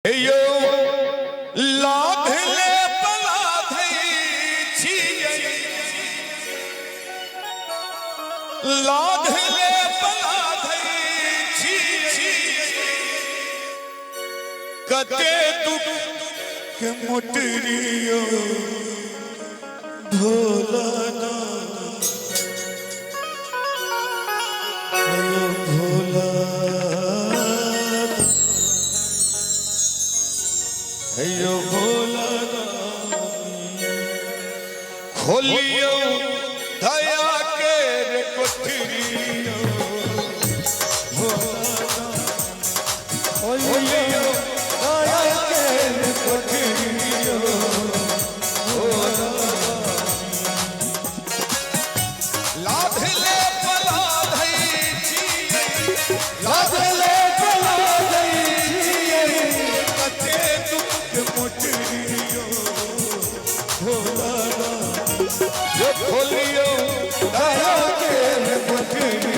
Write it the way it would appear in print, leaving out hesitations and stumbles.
यो लाधले पलाधई छियै लाधले पलाधई छियै कते दुख के मोटरियो भोला ना भोला यो भोला खोलियो दया के रे कोठरियो खोलियो दया के रे कोठरियो लाधले पलाधई छियै लाधले पलाधई छियै कते दुख मोटरियो भोला यो खोलियो दया के मोटरियो